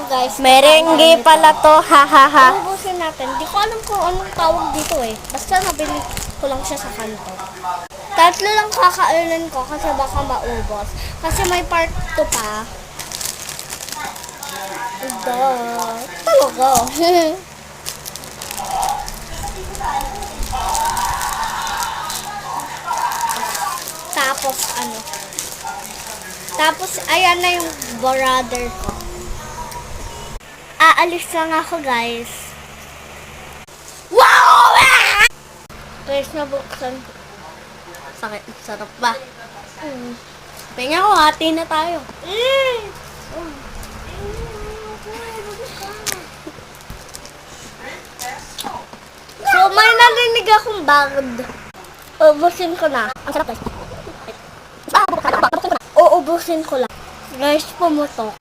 guys. Merengue pala to, ha ha ha. Ubusin natin. Di ko alam kung anong tawag dito eh. Basta nabili ko lang siya sa kanto. Tatlo lang kakainan ko kasi baka maubos. Kasi may part 2 pa. Talaga. Tapos ano? Tapos ayan na yung brother ko. Aalis lang ako, guys. Wow! Guys, nabuksan ko. Sakit. Sarap ba? Tingnan ko, hati na tayo. So, may narinig akong bagod. Ubusin ko na. Ang sarap, guys. Uubusin ko lang. Guys, pumutok.